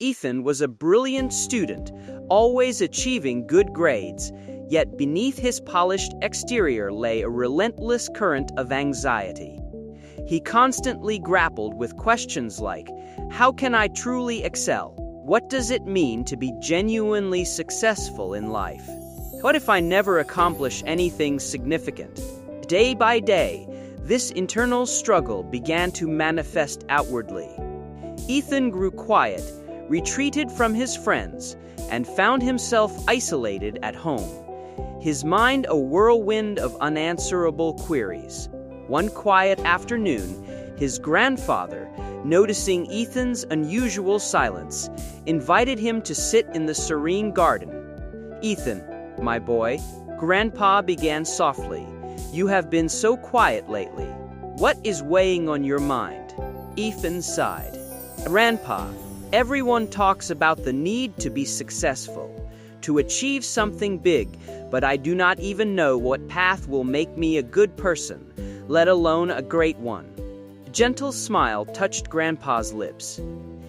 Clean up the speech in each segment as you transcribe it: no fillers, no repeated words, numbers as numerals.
Ethan was a brilliant student, always achieving good grades, yet beneath his polished exterior lay a relentless current of anxiety. He constantly grappled with questions like, how can I truly excel? What does it mean to be genuinely successful in life? What if I never accomplish anything significant? Day by day, this internal struggle began to manifest outwardly. Ethan grew quiet, retreated from his friends, and found himself isolated at home, his mind a whirlwind of unanswerable queries. One quiet afternoon, his grandfather, noticing Ethan's unusual silence, invited him to sit in the serene garden. "Ethan, my boy," Grandpa began softly, "you have been so quiet lately. What is weighing on your mind?" Ethan sighed. "Grandpa, everyone talks about the need to be successful, to achieve something big, but I do not even know what path will make me a good person, let alone a great one." A gentle smile touched Grandpa's lips.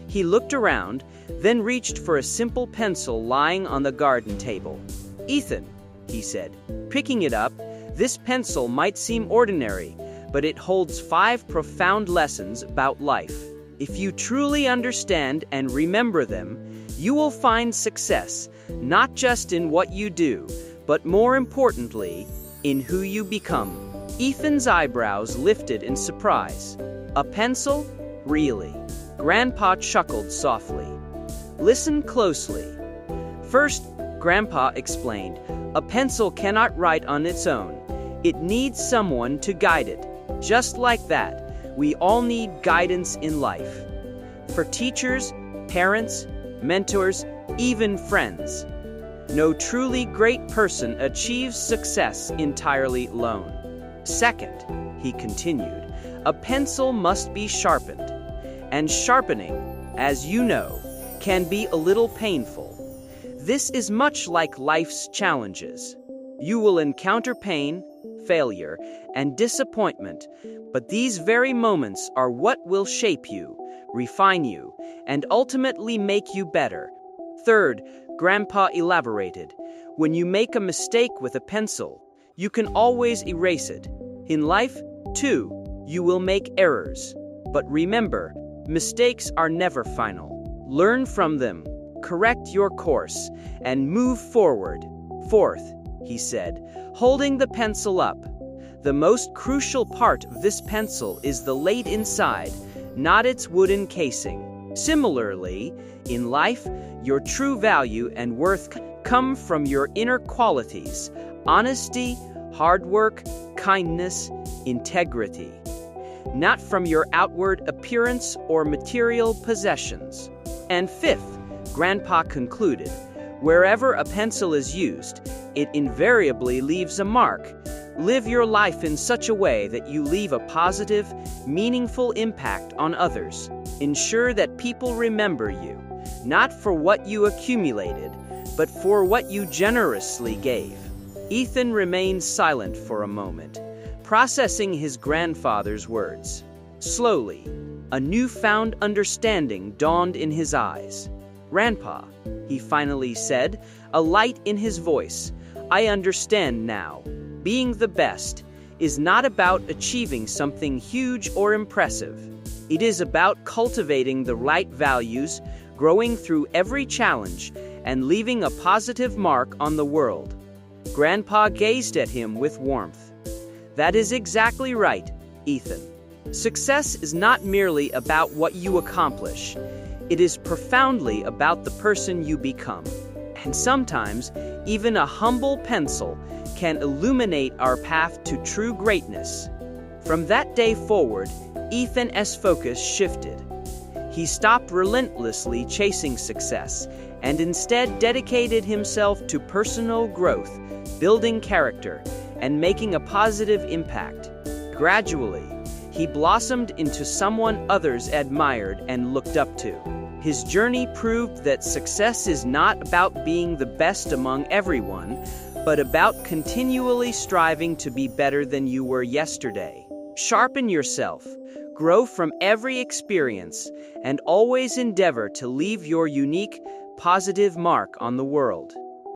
He looked around, then reached for a simple pencil lying on the garden table. "Ethan," he said, picking it up, "this pencil might seem ordinary, but it holds 5 profound lessons about life. If you truly understand and remember them, you will find success, not just in what you do, but more importantly, in who you become." Ethan's eyebrows lifted in surprise. "A pencil? Really?" Grandpa chuckled softly. "Listen closely. First," Grandpa explained, "a pencil cannot write on its own. It needs someone to guide it. Just like that, we all need guidance in life. For teachers, parents, mentors, even friends. No truly great person achieves success entirely alone. Second," he continued, "a pencil must be sharpened. And sharpening, as you know, can be a little painful. This is much like life's challenges. You will encounter pain, failure, and disappointment, but these very moments are what will shape you, refine you, and ultimately make you better." Third, Grandpa elaborated, "when you make a mistake with a pencil, you can always erase it. In life, too, you will make errors. But remember, mistakes are never final. Learn from them, correct your course, and move forward." Fourth, he said, holding the pencil up, "the most crucial part of this pencil is the lead inside, not its wooden casing. Similarly, in life, your true value and worth come from your inner qualities: honesty, hard work, kindness, integrity, not from your outward appearance or material possessions." And fifth, Grandpa concluded, "wherever a pencil is used, it invariably leaves a mark. Live your life in such a way that you leave a positive, meaningful impact on others. Ensure that people remember you, not for what you accumulated, but for what you generously gave." Ethan remained silent for a moment, processing his grandfather's words. Slowly, a newfound understanding dawned in his eyes. "Grandpa," he finally said, a light in his voice, "I understand now. Being the best is not about achieving something huge or impressive. It is about cultivating the right values, growing through every challenge, and leaving a positive mark on the world." Grandpa gazed at him with warmth. "That is exactly right, Ethan. Success is not merely about what you accomplish. It is profoundly about the person you become. And sometimes, even a humble pencil can illuminate our path to true greatness." From that day forward, Ethan's focus shifted. He stopped relentlessly chasing success and instead dedicated himself to personal growth, building character, and making a positive impact. Gradually, he blossomed into someone others admired and looked up to. His journey proved that success is not about being the best among everyone, but about continually striving to be better than you were yesterday. Sharpen yourself, Grow from every experience and always endeavor to leave your unique, positive mark on the world.